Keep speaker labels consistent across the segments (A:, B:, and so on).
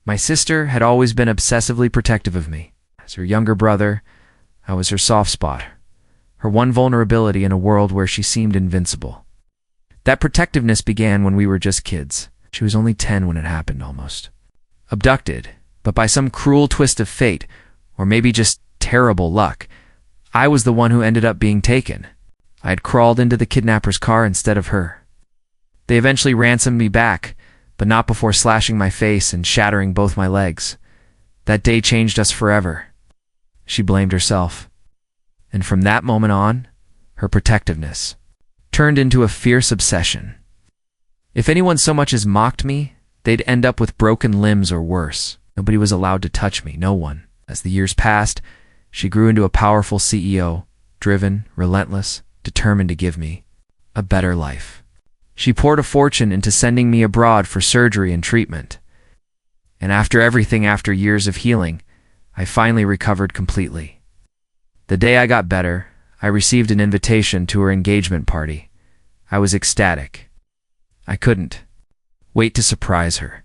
A: My sister had always been obsessively protective of me. As her younger brother, I was her soft spot, her one vulnerability in a world where she seemed invincible. That protectiveness began when we were just kids. She was only 10 when it happened, almost. Abducted, but by some cruel twist of fate, or maybe just terrible luck, I was the one who ended up being taken. I had crawled into the kidnapper's car instead of her. They eventually ransomed me back, but not before slashing my face and shattering both my legs. That day changed us forever. She blamed herself. And from that moment on, her protectiveness turned into a fierce obsession. If anyone so much as mocked me, they'd end up with broken limbs or worse. Nobody was allowed to touch me, no one. As the years passed, she grew into a powerful CEO, driven, relentless, determined to give me a better life. She poured a fortune into sending me abroad for surgery and treatment. And after years of healing, I finally recovered completely. The day I got better, I received an invitation to her engagement party. I was ecstatic. I couldn't wait to surprise her.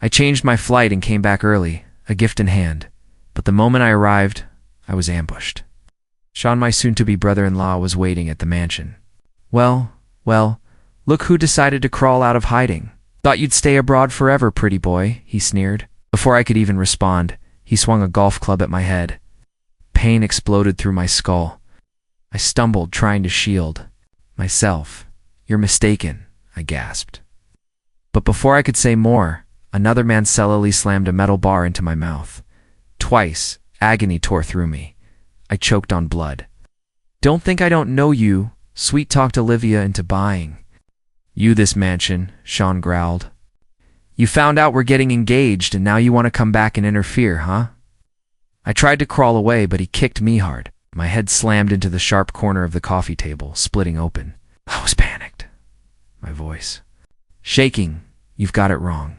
A: I changed my flight and came back early, a gift in hand. But the moment I arrived, I was ambushed. Sean, my soon-to-be brother-in-law, was waiting at the mansion. Well, look who decided to crawl out of hiding. Thought you'd stay abroad forever, pretty boy, he sneered. Before I could even respond, he swung a golf club at my head. Pain exploded through my skull. I stumbled, trying to shield myself. You're mistaken, I gasped. But before I could say more, another man sellily slammed a metal bar into my mouth. Twice, agony tore through me. I choked on blood. Don't think I don't know you, sweet-talked Olivia into buying you this mansion, Sean growled. You found out we're getting engaged and now you want to come back and interfere, huh? I tried to crawl away, but he kicked me hard. My head slammed into the sharp corner of the coffee table, splitting open. I was panicked. My voice shaking. You've got it wrong.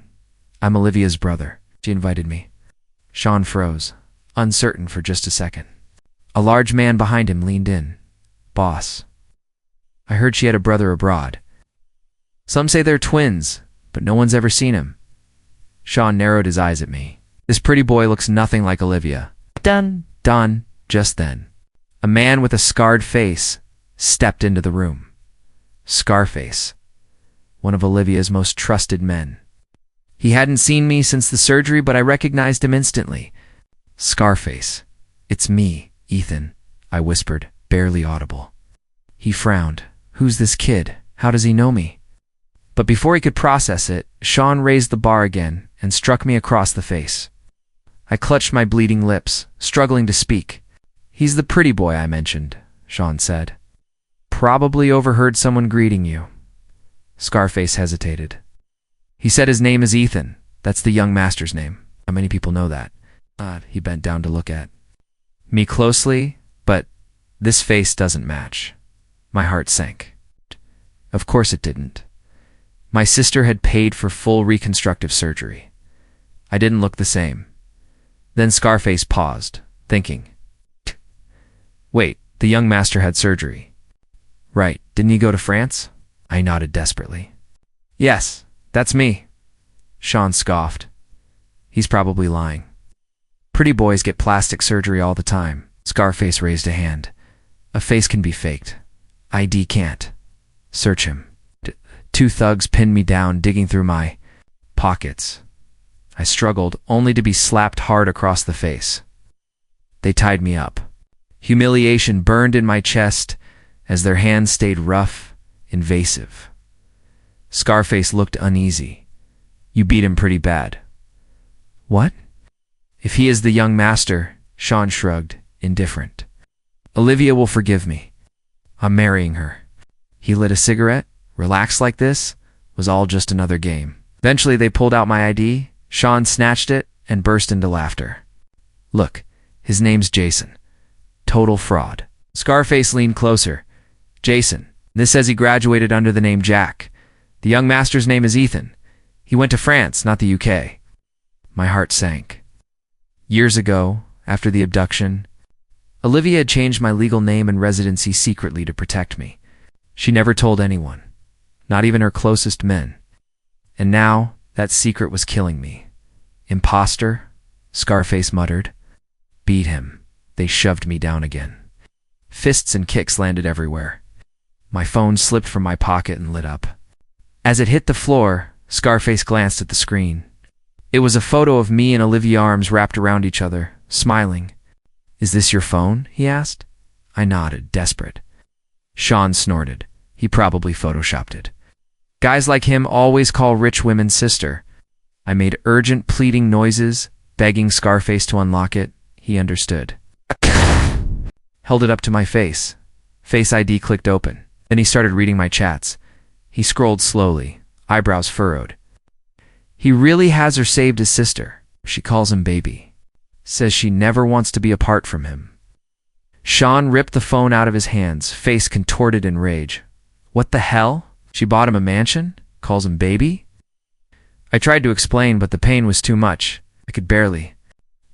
A: I'm Olivia's brother. She invited me. Sean froze, uncertain for just a second. A large man behind him leaned in. Boss. I heard she had a brother abroad. Some say they're twins, but no one's ever seen him. Sean narrowed his eyes at me. This pretty boy looks nothing like Olivia. Done. Just then, a man with a scarred face stepped into the room. Scarface, one of Olivia's most trusted men. He hadn't seen me since the surgery, but I recognized him instantly. Scarface, it's me, Ethan, I whispered, barely audible. He frowned. Who's this kid? How does he know me? But before he could process it, Sean raised the bar again and struck me across the face. I clutched my bleeding lips, struggling to speak. He's the pretty boy I mentioned, Sean said. Probably overheard someone greeting you. Scarface hesitated. He said his name is Ethan. That's the young master's name. How many people know that? He bent down to look at me closely, but this face doesn't match. My heart sank. Of course it didn't. My sister had paid for full reconstructive surgery. I didn't look the same. Then Scarface paused, thinking. Wait, the young master had surgery. Right, didn't he go to France? I nodded desperately. Yes, that's me. Sean scoffed. He's probably lying. Pretty boys get plastic surgery all the time. Scarface raised a hand. A face can be faked. ID can't. Search him. Two thugs pinned me down, digging through my pockets. I struggled, only to be slapped hard across the face. They tied me up. Humiliation burned in my chest as their hands stayed rough, invasive. Scarface looked uneasy. You beat him pretty bad. What? If he is the young master, Sean shrugged, indifferent. Olivia will forgive me. I'm marrying her. He lit a cigarette. Relaxed like this was all just another game. Eventually they pulled out my ID. Sean snatched it and burst into laughter. Look, his name's Jason. Total fraud. Scarface leaned closer. Jason. This says he graduated under the name Jack. The young master's name is Ethan. He went to France, not the UK. My heart sank. Years ago, after the abduction, Olivia had changed my legal name and residency secretly to protect me. She never told anyone, not even her closest men. And now, that secret was killing me. Imposter, Scarface muttered. Beat him. They shoved me down again. Fists and kicks landed everywhere. My phone slipped from my pocket and lit up. As it hit the floor, Scarface glanced at the screen. It was a photo of me and Olivia, arms wrapped around each other, smiling. "Is this your phone?" he asked. I nodded, desperate. Sean snorted. He probably photoshopped it. Guys like him always call rich women sister. I made urgent pleading noises, begging Scarface to unlock it. He understood. Held it up to my face. Face ID clicked open. Then he started reading my chats. He scrolled slowly, eyebrows furrowed. He really has her saved as sister. She calls him baby. Says she never wants to be apart from him. Sean ripped the phone out of his hands, face contorted in rage. What the hell? She bought him a mansion? Calls him baby? I tried to explain, but the pain was too much. I could barely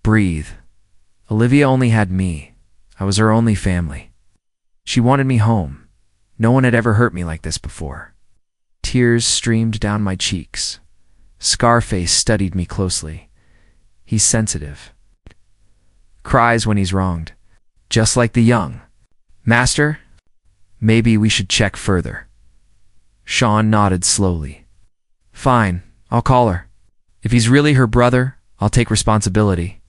A: breathe. Olivia only had me. I was her only family. She wanted me home. No one had ever hurt me like this before. Tears streamed down my cheeks. Scarface studied me closely. He's sensitive. Cries when he's wronged. Just like the young. Master, maybe we should check further. Sean nodded slowly. Fine, I'll call her. If he's really her brother, I'll take responsibility.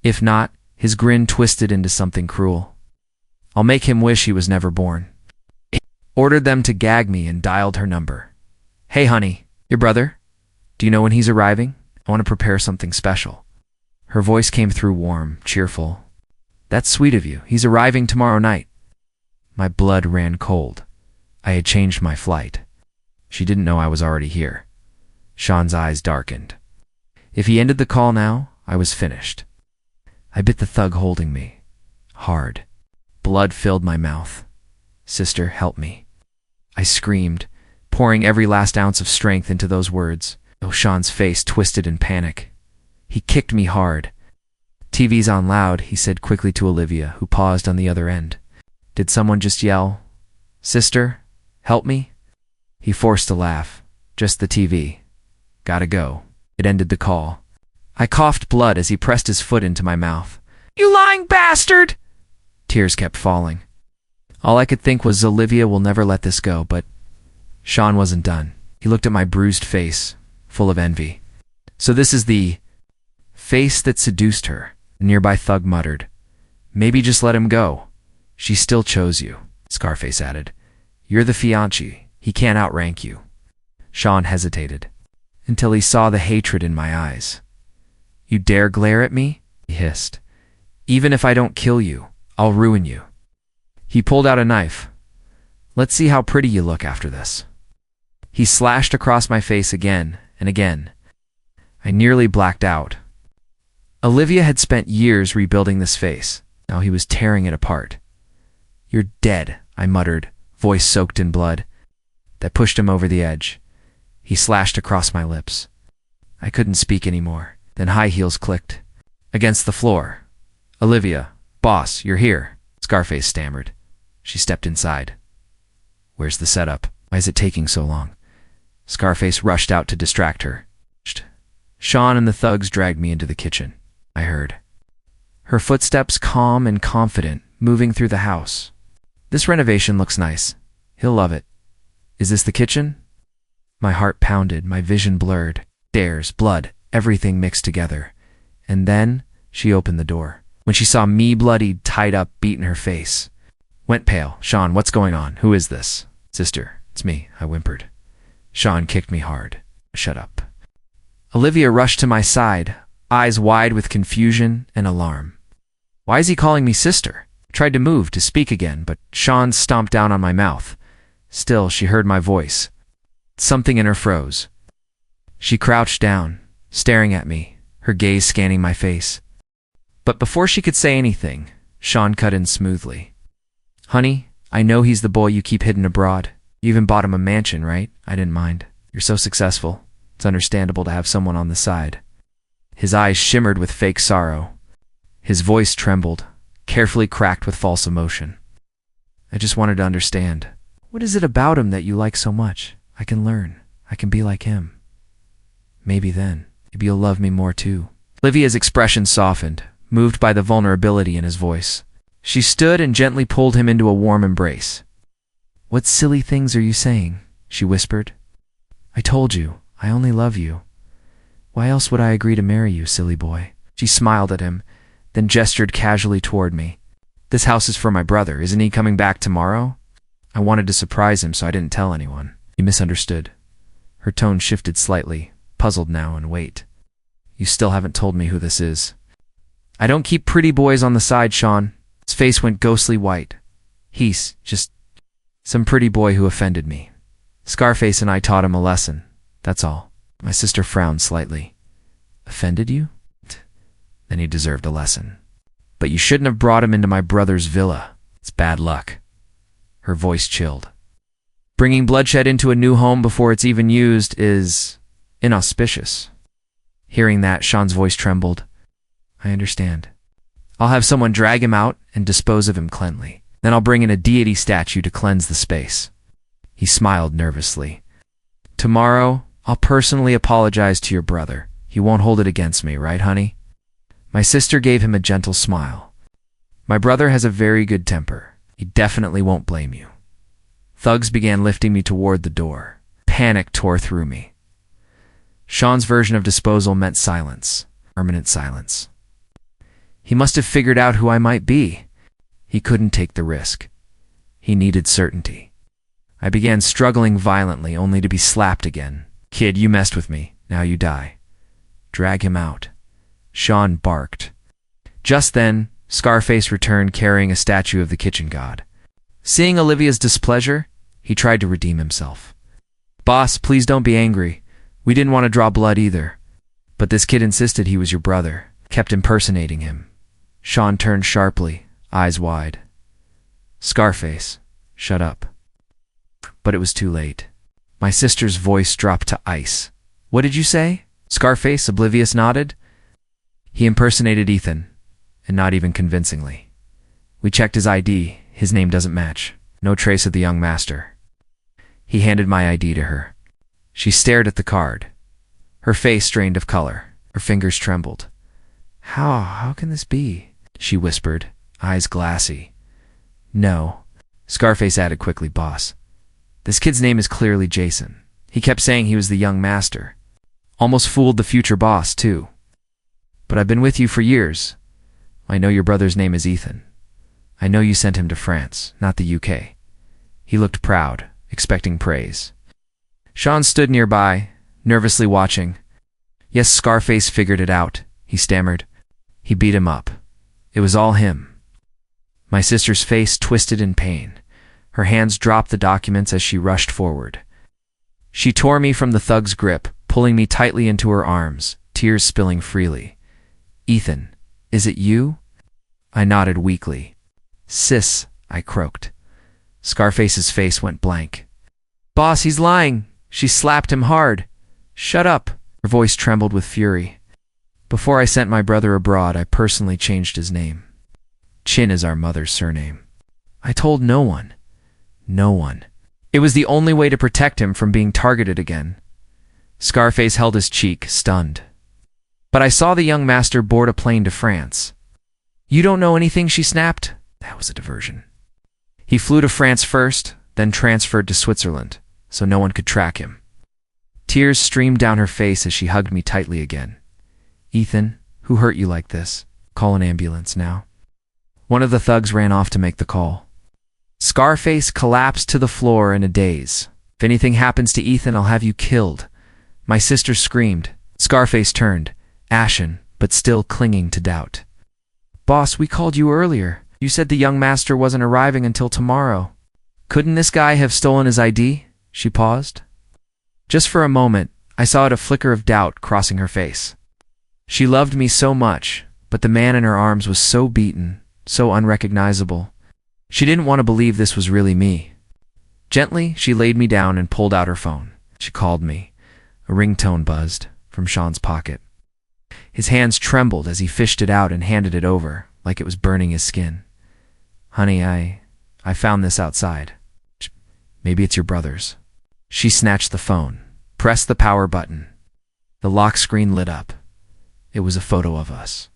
A: If not, his grin twisted into something cruel. I'll make him wish he was never born. Ordered them to gag me and dialed her number. Hey honey, your brother? Do you know when he's arriving? I want to prepare something special. Her voice came through warm, cheerful. That's sweet of you. He's arriving tomorrow night. My blood ran cold. I had changed my flight. She didn't know I was already here. Sean's eyes darkened. If he ended the call now, I was finished. I bit the thug holding me. Hard. Blood filled my mouth. Sister, help me. I screamed, pouring every last ounce of strength into those words. Oh, Sean's face twisted in panic. He kicked me hard. TV's on loud, he said quickly to Olivia, who paused on the other end. Did someone just yell, Sister, help me? He forced a laugh. Just the TV. Gotta go. It ended the call. I coughed blood as he pressed his foot into my mouth. You lying bastard! Tears kept falling. All I could think was Olivia will never let this go, but Sean wasn't done. He looked at my bruised face, full of envy. So this is the face that seduced her, a nearby thug muttered. Maybe just let him go. She still chose you, Scarface added. You're the fiancé. He can't outrank you. Sean hesitated, until he saw the hatred in my eyes. You dare glare at me? He hissed. Even if I don't kill you, I'll ruin you. He pulled out a knife. Let's see how pretty you look after this. He slashed across my face again and again. I nearly blacked out. Olivia had spent years rebuilding this face. Now he was tearing it apart. You're dead, I muttered, voice soaked in blood. That pushed him over the edge. He slashed across my lips. I couldn't speak anymore. Then high heels clicked. Against the floor. Olivia, boss, you're here, Scarface stammered. She stepped inside. Where's the setup? Why is it taking so long? Scarface rushed out to distract her. Sean and the thugs dragged me into the kitchen. I heard her footsteps, calm and confident, moving through the house. This renovation looks nice. He'll love it. Is this the kitchen? My heart pounded, my vision blurred. Stairs, blood, everything mixed together. And then she opened the door. When she saw me bloodied, tied up, beat in her face. Went pale. Sean, what's going on? Who is this? Sister, it's me, I whimpered. Sean kicked me hard. Shut up. Olivia rushed to my side, eyes wide with confusion and alarm. Why is he calling me sister? I tried to move, to speak again, but Sean stomped down on my mouth. Still, she heard my voice. Something in her froze. She crouched down, staring at me, her gaze scanning my face. But before she could say anything, Sean cut in smoothly. Honey, I know he's the boy you keep hidden abroad. You even bought him a mansion, right? I didn't mind. You're so successful. It's understandable to have someone on the side. His eyes shimmered with fake sorrow. His voice trembled, carefully cracked with false emotion. I just wanted to understand. What is it about him that you like so much? I can learn. I can be like him. Maybe then, maybe you'll love me more too. Olivia's expression softened, moved by the vulnerability in his voice. She stood and gently pulled him into a warm embrace. "What silly things are you saying?" she whispered. "I told you, I only love you. Why else would I agree to marry you, silly boy?" She smiled at him, then gestured casually toward me. "This house is for my brother. Isn't he coming back tomorrow?" I wanted to surprise him, so I didn't tell anyone. He misunderstood. Her tone shifted slightly, puzzled now, and wait. "You still haven't told me who this is." "I don't keep pretty boys on the side, Sean." His face went ghostly white. "He's just some pretty boy who offended me. Scarface and I taught him a lesson. That's all." My sister frowned slightly. "Offended you? Then he deserved a lesson. But you shouldn't have brought him into my brother's villa. It's bad luck." Her voice chilled. "Bringing bloodshed into a new home before it's even used is inauspicious." Hearing that, Sean's voice trembled. "I understand. I'll have someone drag him out and dispose of him cleanly. Then I'll bring in a deity statue to cleanse the space." He smiled nervously. "Tomorrow, I'll personally apologize to your brother. He won't hold it against me, right, honey?" My sister gave him a gentle smile. "My brother has a very good temper. He definitely won't blame you." Thugs began lifting me toward the door. Panic tore through me. Sean's version of disposal meant silence, permanent silence. He must have figured out who I might be. He couldn't take the risk. He needed certainty. I began struggling violently, only to be slapped again. "Kid, you messed with me. Now you die." "Drag him out." Sean barked. Just then, Scarface returned carrying a statue of the kitchen god. Seeing Olivia's displeasure, he tried to redeem himself. "Boss, please don't be angry. We didn't want to draw blood either. But this kid insisted he was your brother, kept impersonating him." Sean turned sharply, eyes wide. "Scarface, shut up." But it was too late. My sister's voice dropped to ice. "What did you say?" Scarface, oblivious, nodded. "He impersonated Ethan, and not even convincingly. We checked his ID. His name doesn't match. No trace of the young master." He handed my ID to her. She stared at the card. Her face strained of color. Her fingers trembled. How can this be?" she whispered, eyes glassy. "No," Scarface added quickly, "Boss. This kid's name is clearly Jason. He kept saying he was the young master. Almost fooled the future boss, too. But I've been with you for years. I know your brother's name is Ethan. I know you sent him to France, not the UK." He looked proud, expecting praise. Sean stood nearby, nervously watching. "Yes, Scarface figured it out," he stammered. "He beat him up. It was all him." My sister's face twisted in pain. Her hands dropped the documents as she rushed forward. She tore me from the thug's grip, pulling me tightly into her arms, tears spilling freely. "Ethan, is it you?" I nodded weakly. "Sis," I croaked. Scarface's face went blank. "Boss, he's lying." She slapped him hard. "Shut up." Her voice trembled with fury. "Before I sent my brother abroad, I personally changed his name. Chin is our mother's surname. I told no one. No one. It was the only way to protect him from being targeted again." Scarface held his cheek, stunned. "But I saw the young master board a plane to France." "You don't know anything?" she snapped. That was a diversion. "He flew to France first, then transferred to Switzerland, so no one could track him." Tears streamed down her face as she hugged me tightly again. "Ethan, who hurt you like this? Call an ambulance now." One of the thugs ran off to make the call. Scarface collapsed to the floor in a daze. "If anything happens to Ethan, I'll have you killed." My sister screamed. Scarface turned, ashen, but still clinging to doubt. "Boss, we called you earlier. You said the young master wasn't arriving until tomorrow. Couldn't this guy have stolen his ID?" She paused. Just for a moment, I saw a flicker of doubt crossing her face. She loved me so much, but the man in her arms was so beaten, so unrecognizable. She didn't want to believe this was really me. Gently, she laid me down and pulled out her phone. She called me. A ringtone buzzed from Sean's pocket. His hands trembled as he fished it out and handed it over, like it was burning his skin. "Honey, I found this outside. Maybe it's your brother's." She snatched the phone, pressed the power button. The lock screen lit up. It was a photo of us.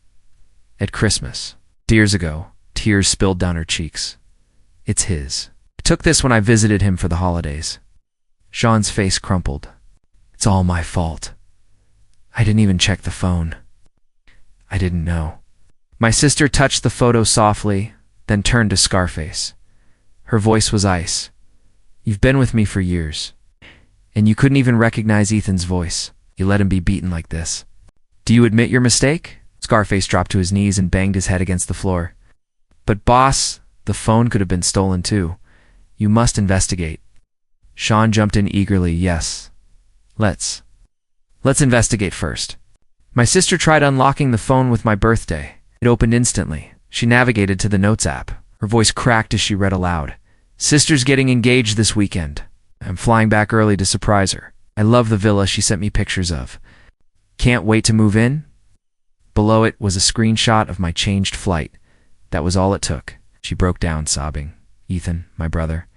A: At Christmas. Years ago, tears spilled down her cheeks. It's his. I took this when I visited him for the holidays. Sean's face crumpled. It's all my fault. I didn't even check the phone. I didn't know. My sister touched the photo softly, then turned to Scarface. Her voice was ice. You've been with me for years, and you couldn't even recognize Ethan's voice. You let him be beaten like this. Do you admit your mistake? Scarface dropped to his knees and banged his head against the floor. But boss, the phone could have been stolen too. You must investigate. Sean jumped in eagerly. Yes. Let's investigate first. My sister tried unlocking the phone with my birthday. It opened instantly. She navigated to the Notes app. Her voice cracked as she read aloud. Sister's getting engaged this weekend. I'm flying back early to surprise her. I love the villa she sent me pictures of. Can't wait to move in? Below it was a screenshot of my changed flight. That was all it took. She broke down, sobbing. Ethan, my brother,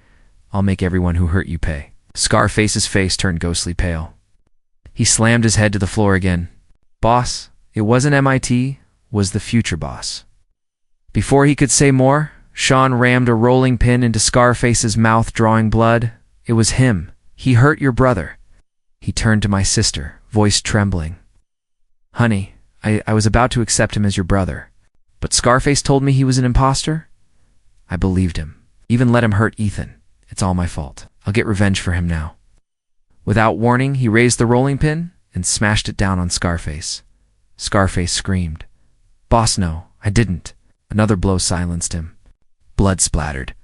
A: I'll make everyone who hurt you pay. Scarface's face turned ghostly pale. He slammed his head to the floor again. Boss, it wasn't MIT, was the future boss. Before he could say more, Sean rammed a rolling pin into Scarface's mouth, drawing blood. It was him. He hurt your brother. He turned to my sister, voice trembling. Honey, I was about to accept him as your brother, but Scarface told me he was an imposter. I believed him. Even let him hurt Ethan. It's all my fault. I'll get revenge for him now. Without warning, he raised the rolling pin and smashed it down on Scarface. Scarface screamed. Boss, no, I didn't. Another blow silenced him. Blood splattered.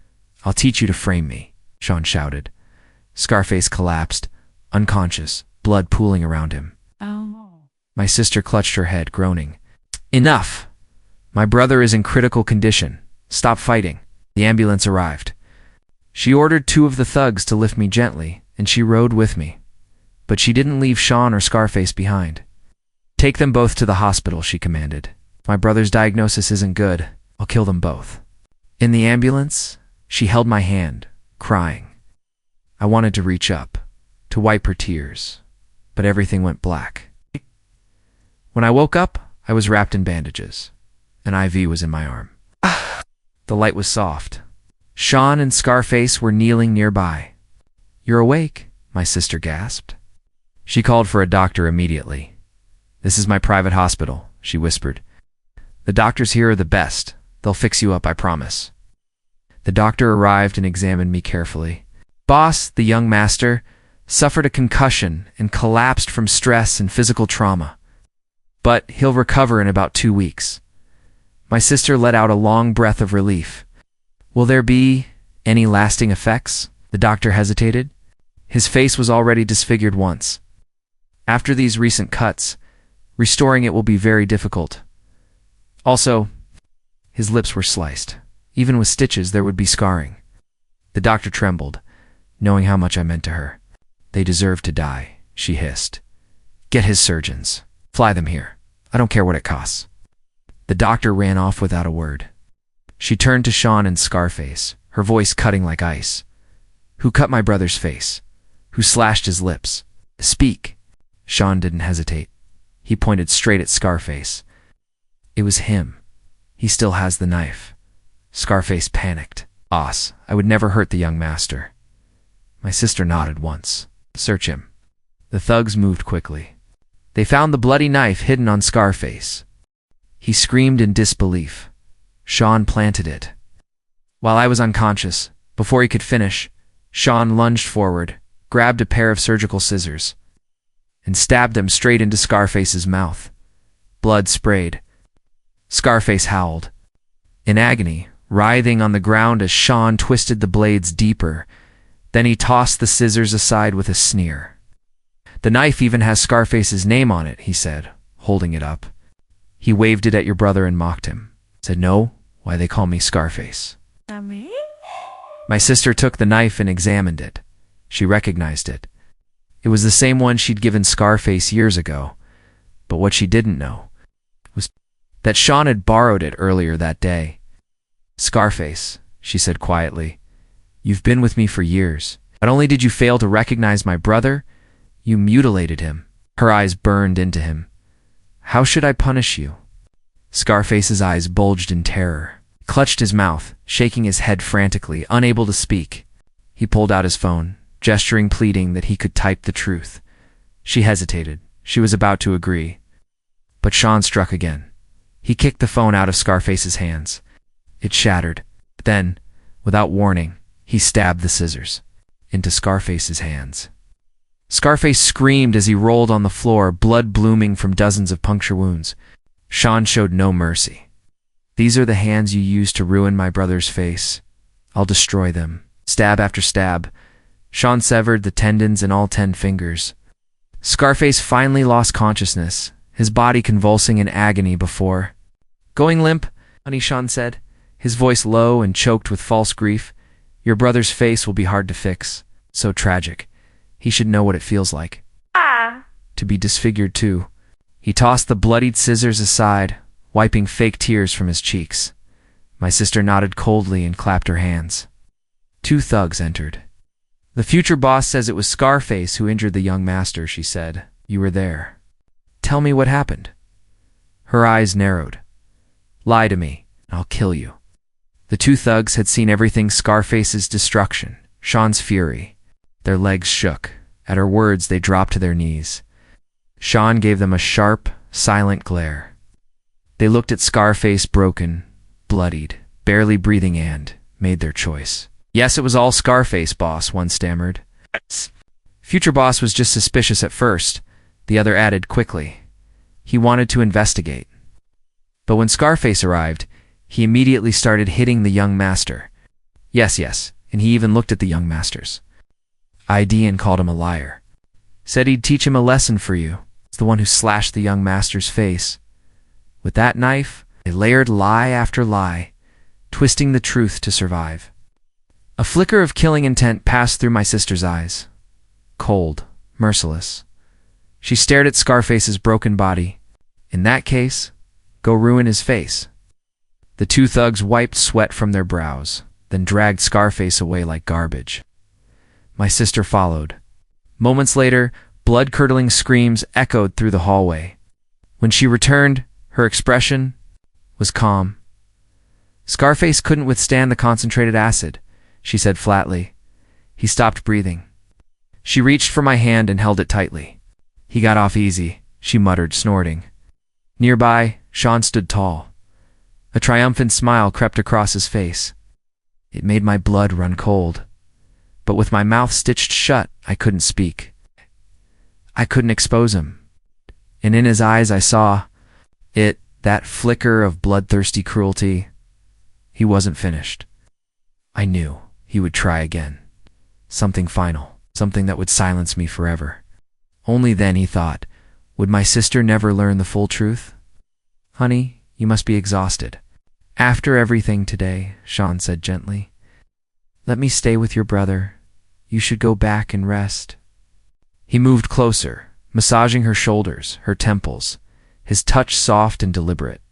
A: I'll teach you to frame me, Sean shouted. Scarface collapsed, unconscious, blood pooling around him.
B: Oh.
A: My sister clutched her head, groaning. Enough! My brother is in critical condition. Stop fighting. The ambulance arrived. She ordered 2 of the thugs to lift me gently, and she rode with me. But she didn't leave Sean or Scarface behind. Take them both to the hospital, she commanded. My brother's diagnosis isn't good. I'll kill them both. In the ambulance, she held my hand, crying. I wanted to reach up, to wipe her tears, but everything went black. When I woke up, I was wrapped in bandages. An IV was in my arm. The light was soft. Sean and Scarface were kneeling nearby. You're awake, my sister gasped. She called for a doctor immediately. This is my private hospital, she whispered. The doctors here are the best. They'll fix you up, I promise. The doctor arrived and examined me carefully. Boss, the young master, suffered a concussion and collapsed from stress and physical trauma. But he'll recover in about 2 weeks. My sister let out a long breath of relief. Will there be any lasting effects? The doctor hesitated. His face was already disfigured once. After these recent cuts, restoring it will be very difficult. Also, his lips were sliced. Even with stitches, there would be scarring. The doctor trembled, knowing how much I meant to her. They deserve to die, she hissed. Get his surgeons. Fly them here. I don't care what it costs. The doctor ran off without a word. She turned to Sean and Scarface, her voice cutting like ice. Who cut my brother's face? Who slashed his lips? Speak. Sean didn't hesitate. He pointed straight at Scarface. It was him. He still has the knife. Scarface panicked. Boss, I would never hurt the young master. My sister nodded once. Search him. The thugs moved quickly. They found the bloody knife hidden on Scarface. He screamed in disbelief. Sean planted it. While I was unconscious, before he could finish, Sean lunged forward, grabbed a pair of surgical scissors, and stabbed them straight into Scarface's mouth. Blood sprayed. Scarface howled. In agony, writhing on the ground as Sean twisted the blades deeper, then he tossed the scissors aside with a sneer. The knife even has Scarface's name on it, he said, holding it up. He waved it at your brother and mocked him. Said, no, why they call me Scarface.
B: Me?
A: My sister took the knife and examined it. She recognized it. It was the same one she'd given Scarface years ago. But what she didn't know was that Sean had borrowed it earlier that day. Scarface, she said quietly, you've been with me for years. Not only did you fail to recognize my brother, you mutilated him. Her eyes burned into him. How should I punish you? Scarface's eyes bulged in terror. He clutched his mouth, shaking his head frantically, unable to speak. He pulled out his phone, gesturing pleading that he could type the truth. She hesitated. She was about to agree. But Sean struck again. He kicked the phone out of Scarface's hands. It shattered. Then, without warning, he stabbed the scissors into Scarface's hands. Scarface screamed as he rolled on the floor, blood blooming from dozens of puncture wounds. Sean showed no mercy. These are the hands you used to ruin my brother's face. I'll destroy them. Stab after stab. Sean severed the tendons in all 10 fingers. Scarface finally lost consciousness, his body convulsing in agony before. Going limp, honey, Sean said, his voice low and choked with false grief. Your brother's face will be hard to fix. So tragic. He should know what it feels like. To be disfigured too. He tossed the bloodied scissors aside, wiping fake tears from his cheeks. My sister nodded coldly and clapped her hands. 2 thugs entered. The future boss says it was Scarface who injured the young master, she said. You were there. Tell me what happened. Her eyes narrowed. Lie to me, and I'll kill you. The 2 thugs had seen everything: Scarface's destruction, Sean's fury. Their legs shook. At her words, they dropped to their knees. Sean gave them a sharp, silent glare. They looked at Scarface, broken, bloodied, barely breathing, and made their choice. Yes, it was all Scarface, boss, one stammered. Future boss was just suspicious at first, the other added quickly. He wanted to investigate. But when Scarface arrived, he immediately started hitting the young master. Yes, and he even looked at the young masters. ID and called him a liar. Said he'd teach him a lesson for you. It's the one who slashed the young master's face. With that knife, they layered lie after lie, twisting the truth to survive. A flicker of killing intent passed through my sister's eyes. Cold, merciless. She stared at Scarface's broken body. In that case, go ruin his face. The 2 thugs wiped sweat from their brows, then dragged Scarface away like garbage. My sister followed. Moments later, blood-curdling screams echoed through the hallway. When she returned, her expression was calm. Scarface couldn't withstand the concentrated acid, she said flatly. He stopped breathing. She reached for my hand and held it tightly. He got off easy, she muttered, snorting. Nearby, Sean stood tall. A triumphant smile crept across his face. It made my blood run cold. But with my mouth stitched shut, I couldn't speak. I couldn't expose him. And in his eyes I saw that flicker of bloodthirsty cruelty. He wasn't finished. I knew he would try again. Something final, something that would silence me forever. Only then, he thought, would my sister never learn the full truth? Honey, you must be exhausted. After everything today, Sean said gently. Let me stay with your brother. You should go back and rest. He moved closer, massaging her shoulders, her temples, his touch soft and deliberate.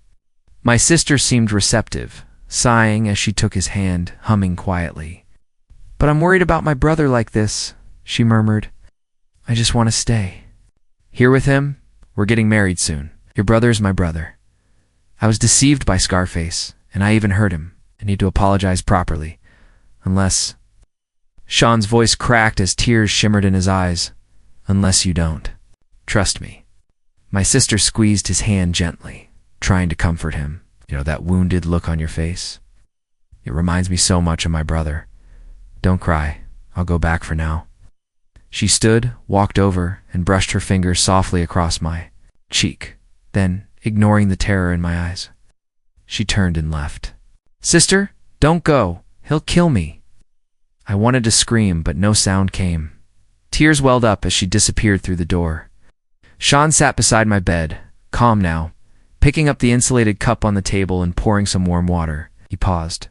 A: My sister seemed receptive, sighing as she took his hand, humming quietly. But I'm worried about my brother like this, she murmured. I just want to stay. Here with him? We're getting married soon. Your brother's my brother. I was deceived by Scarface, and I even hurt him. I need to apologize properly. Unless... Sean's voice cracked as tears shimmered in his eyes. Unless you don't. Trust me. My sister squeezed his hand gently, trying to comfort him. You know, that wounded look on your face? It reminds me so much of my brother. Don't cry. I'll go back for now. She stood, walked over, and brushed her fingers softly across my cheek. Then, ignoring the terror in my eyes, she turned and left. Sister, don't go. He'll kill me. I wanted to scream, but no sound came. Tears welled up as she disappeared through the door. Sean sat beside my bed, calm now, picking up the insulated cup on the table and pouring some warm water. He paused,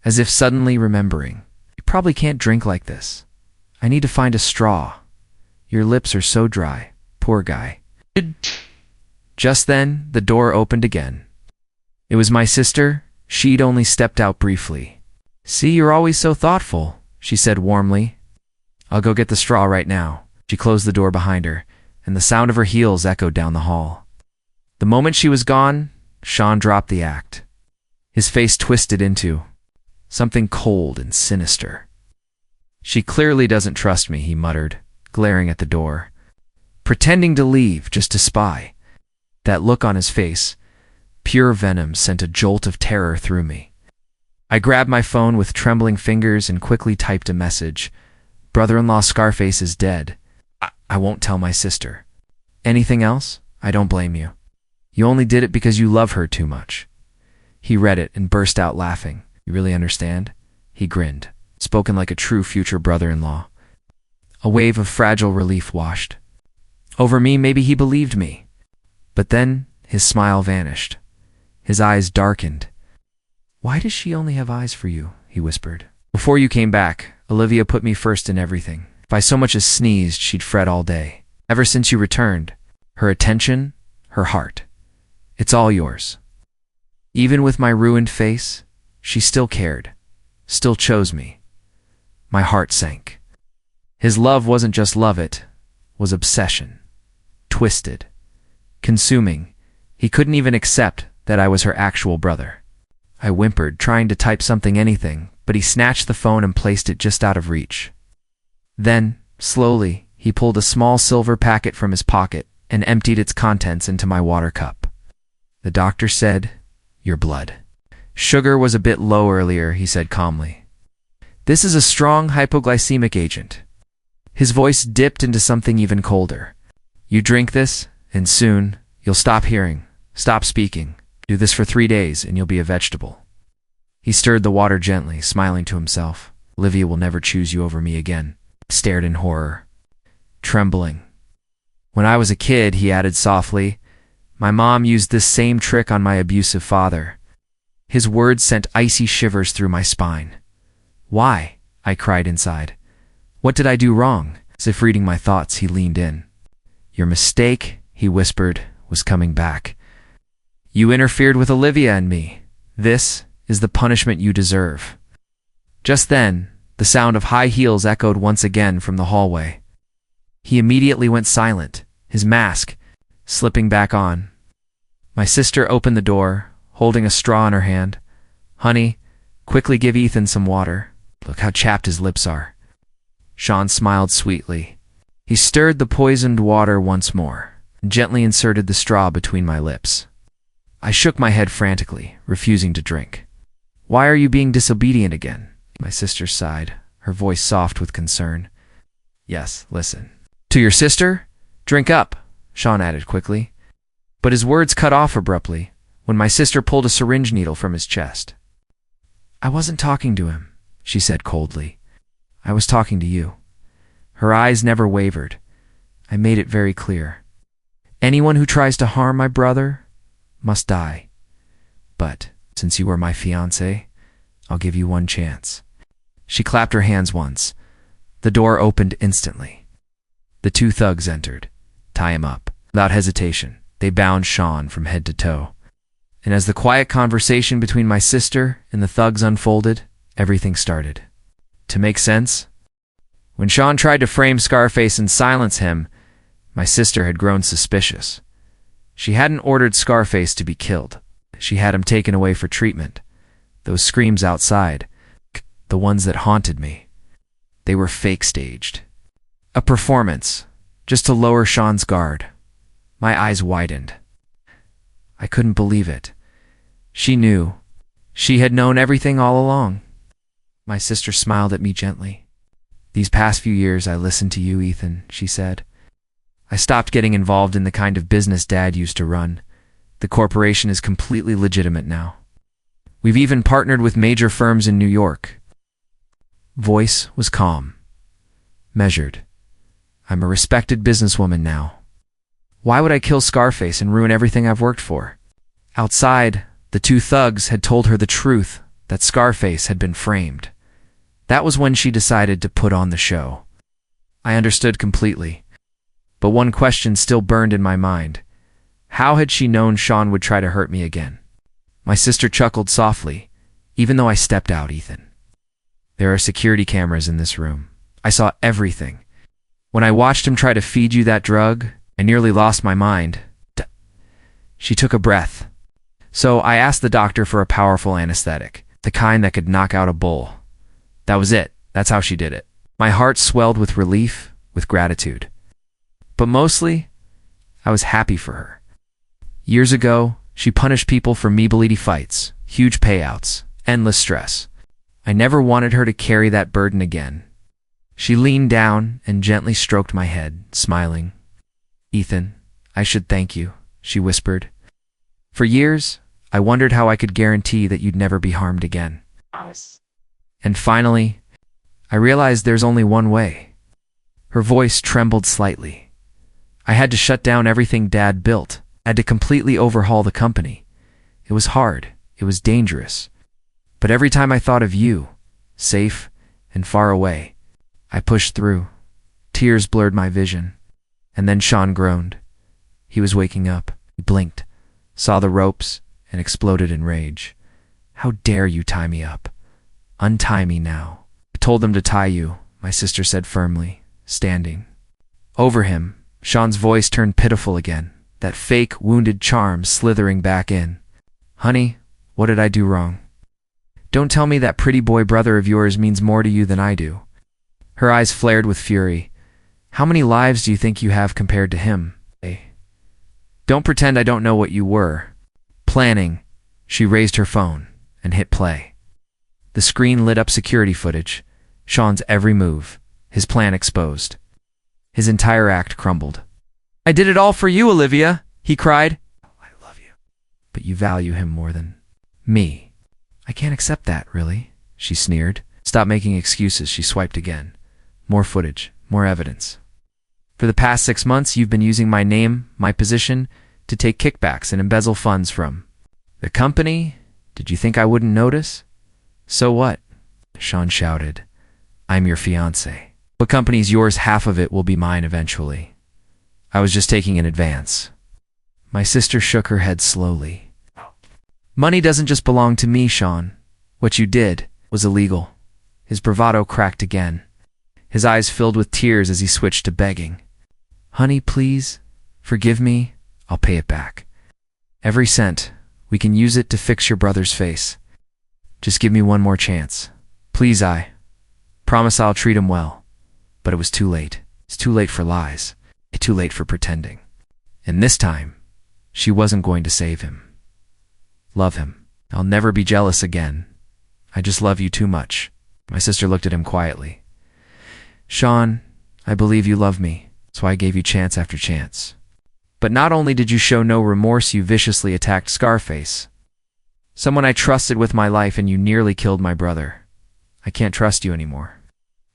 A: as if suddenly remembering. You probably can't drink like this. I need to find a straw. Your lips are so dry. Poor guy. Just then, the door opened again. It was my sister. She'd only stepped out briefly. See, you're always so thoughtful, she said warmly. I'll go get the straw right now. She closed the door behind her, and the sound of her heels echoed down the hall. The moment she was gone, Sean dropped the act. His face twisted into something cold and sinister. "She clearly doesn't trust me," he muttered, glaring at the door. "Pretending to leave just to spy." That look on his face, pure venom, sent a jolt of terror through me. I grabbed my phone with trembling fingers and quickly typed a message. "Brother-in-law Scarface is dead. I won't tell my sister. Anything else? I don't blame you. You only did it because you love her too much." He read it and burst out laughing. "You really understand?" He grinned, spoken like a true future brother-in-law. A wave of fragile relief washed over me. Maybe he believed me. But then his smile vanished. His eyes darkened. "Why does she only have eyes for you?" he whispered. "Before you came back, Olivia put me first in everything. If I so much as sneezed, she'd fret all day. Ever since you returned, her attention, her heart, it's all yours. Even with my ruined face, she still cared, still chose me." My heart sank. His love wasn't just love, it was obsession. Twisted, consuming. He couldn't even accept that I was her actual brother. I whimpered, trying to type something, anything, but he snatched the phone and placed it just out of reach. Then, slowly, he pulled a small silver packet from his pocket and emptied its contents into my water cup. "The doctor said, your blood sugar was a bit low earlier," he said calmly. "This is a strong hypoglycemic agent." His voice dipped into something even colder. "You drink this, and soon you'll stop hearing, stop speaking. Do this for 3 days, and you'll be a vegetable." He stirred the water gently, smiling to himself. "Olivia will never choose you over me again." I stared in horror, trembling. "When I was a kid," he added softly, "my mom used this same trick on my abusive father." His words sent icy shivers through my spine. "Why?" I cried inside. "What did I do wrong?" As if reading my thoughts, he leaned in. "Your mistake," he whispered, "was coming back. You interfered with Olivia and me. This is the punishment you deserve." Just then, the sound of high heels echoed once again from the hallway. He immediately went silent, his mask slipping back on. My sister opened the door, holding a straw in her hand. "Honey, quickly give Ethan some water. Look how chapped his lips are." Sean smiled sweetly. He stirred the poisoned water once more, and gently inserted the straw between my lips. I shook my head frantically, refusing to drink. "Why are you being disobedient again?" My sister sighed, her voice soft with concern. "Yes, listen. To your sister? Drink up," Sean added quickly. But his words cut off abruptly when my sister pulled a syringe needle from his chest. "I wasn't talking to him," she said coldly. "I was talking to you." Her eyes never wavered. I made it very clear. "Anyone who tries to harm my brother must die. But since you are my fiancé, I'll give you one chance." She clapped her hands once. The door opened instantly. The 2 thugs entered. "Tie him up." Without hesitation, they bound Sean from head to toe. And as the quiet conversation between my sister and the thugs unfolded, everything started to make sense. When Sean tried to frame Scarface and silence him, my sister had grown suspicious. She hadn't ordered Scarface to be killed. She had him taken away for treatment. Those screams outside, the ones that haunted me, they were fake-staged. A performance, just to lower Sean's guard. My eyes widened. I couldn't believe it. She knew. She had known everything all along. My sister smiled at me gently. "These past few years I listened to you, Ethan," she said. "I stopped getting involved in the kind of business Dad used to run. The corporation is completely legitimate now. We've even partnered with major firms in New York." Voice was calm, measured. "I'm a respected businesswoman now. Why would I kill Scarface and ruin everything I've worked for?" Outside, the 2 thugs had told her the truth, that Scarface had been framed. That was when she decided to put on the show. I understood completely. But one question still burned in my mind. How had she known Sean would try to hurt me again? My sister chuckled softly. "Even though I stepped out, Ethan. There are security cameras in this room. I saw everything. When I watched him try to feed you that drug, I nearly lost my mind." She took a breath. So I asked the doctor for a powerful anesthetic, the kind that could knock out a bull. That was it. That's how she did it. My heart swelled with relief, with gratitude. But mostly, I was happy for her. Years ago, she punished people for mealy fights, huge payouts, endless stress. I never wanted her to carry that burden again. She leaned down and gently stroked my head, smiling. "Ethan, I should thank you," she whispered. "For years, I wondered how I could guarantee that you'd never be harmed again. And finally, I realized there's only one way." Her voice trembled slightly. "I had to shut down everything Dad built. I had to completely overhaul the company. It was hard. It was dangerous. But every time I thought of you, safe and far away, I pushed through." Tears blurred my vision. And then Sean groaned. He was waking up. He blinked, saw the ropes, and exploded in rage. "How dare you tie me up? Untie me now." "I told them to tie you," my sister said firmly, standing. Over him, Sean's voice turned pitiful again, that fake, wounded charm slithering back in. "Honey, what did I do wrong? Don't tell me that pretty boy brother of yours means more to you than I do." Her eyes flared with fury. "How many lives do you think you have compared to him? Don't pretend I don't know what you were planning." She raised her phone and hit play. The screen lit up security footage, Sean's every move, his plan exposed. His entire act crumbled. "I did it all for you, Olivia," he cried. "I love you. But you value him more than me." "I can't accept that, really," she sneered. "Stop making excuses," she swiped again. More footage, more evidence. "For the past 6 months, you've been using my name, my position, to take kickbacks and embezzle funds from the company. Did you think I wouldn't notice?" "So what?" Sean shouted. "I'm your fiancé. What company's yours, half of it will be mine eventually. I was just taking an advance." My sister shook her head slowly. "Money doesn't just belong to me, Sean. What you did was illegal." His bravado cracked again. His eyes filled with tears as he switched to begging. "Honey, please, forgive me. I'll pay it back. Every cent. We can use it to fix your brother's face. Just give me one more chance. Please, I promise I'll treat him well." But it was too late. It's too late for lies. It's too late for pretending. And this time, she wasn't going to save him. "Love him. I'll never be jealous again. I just love you too much." My sister looked at him quietly. "Sean, I believe you love me, so I gave you chance after chance. But not only did you show no remorse, you viciously attacked Scarface, someone I trusted with my life, and you nearly killed my brother. I can't trust you anymore."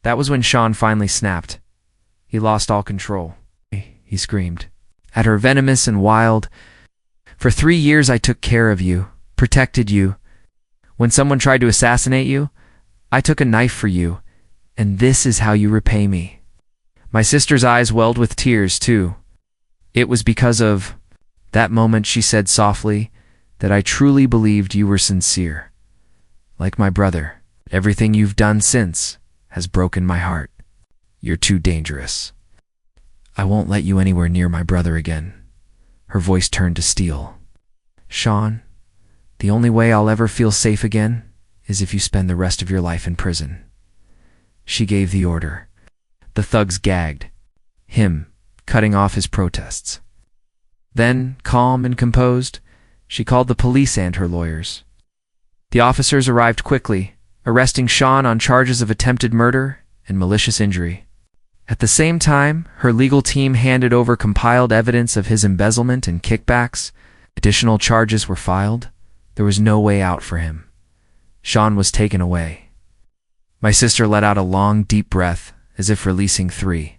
A: That was when Sean finally snapped. He lost all control. He screamed at her, venomous and wild. "For 3 years I took care of you, protected you. When someone tried to assassinate you, I took a knife for you, and this is how you repay me." My sister's eyes welled with tears, too. "It was because of that moment," she said softly, "that I truly believed you were sincere. Like my brother, everything you've done since has broken my heart. You're too dangerous. I won't let you anywhere near my brother again." Her voice turned to steel. "Sean, the only way I'll ever feel safe again is if you spend the rest of your life in prison." She gave the order. The thugs gagged him, cutting off his protests. Then, calm and composed, she called the police and her lawyers. The officers arrived quickly, arresting Sean on charges of attempted murder and malicious injury. At the same time, her legal team handed over compiled evidence of his embezzlement and kickbacks. Additional charges were filed. There was no way out for him. Sean was taken away. My sister let out a long, deep breath, as if releasing 3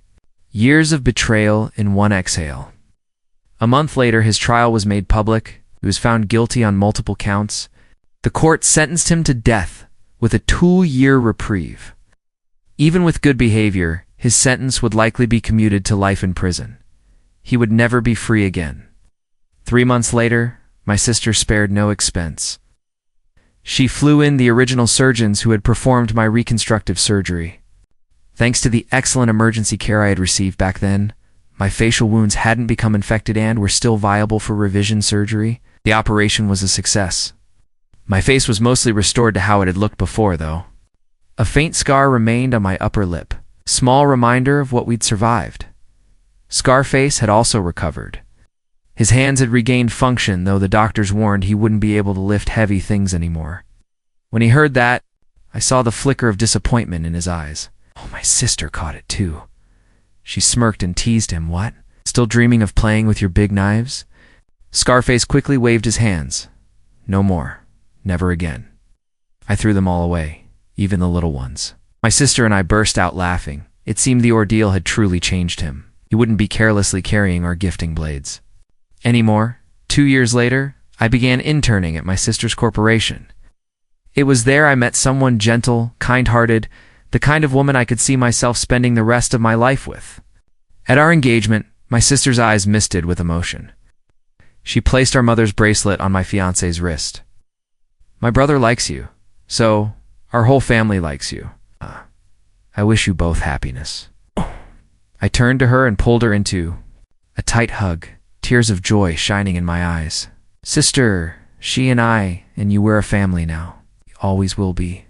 A: years of betrayal in one exhale. A month later, his trial was made public. He was found guilty on multiple counts. The court sentenced him to death with a 2-year reprieve. Even with good behavior, his sentence would likely be commuted to life in prison. He would never be free again. 3 months later, my sister spared no expense. She flew in the original surgeons who had performed my reconstructive surgery. Thanks to the excellent emergency care I had received back then, My facial wounds hadn't become infected and were still viable for revision surgery. The operation was a success. My face was mostly restored to how it had looked before, though. A faint scar remained on my upper lip, small reminder of what we'd survived. Scarface had also recovered. His hands had regained function, though the doctors warned he wouldn't be able to lift heavy things anymore. When he heard that, I saw the flicker of disappointment in his eyes. Oh, my sister caught it too. She smirked and teased him. What? Still dreaming of playing with your big knives? Scarface quickly waved his hands. No more. Never again. I threw them all away, even the little ones. My sister and I burst out laughing. It seemed the ordeal had truly changed him. He wouldn't be carelessly carrying our gifting blades anymore. 2 years later, I began interning at my sister's corporation. It was there I met someone gentle, kind-hearted, the kind of woman I could see myself spending the rest of my life with. At our engagement, my sister's eyes misted with emotion. She placed our mother's bracelet on my fiancé's wrist. My brother likes you, so our whole family likes you. I wish you both happiness. I turned to her and pulled her into a tight hug, tears of joy shining in my eyes. Sister, she and I and you, we're a family now. We always will be.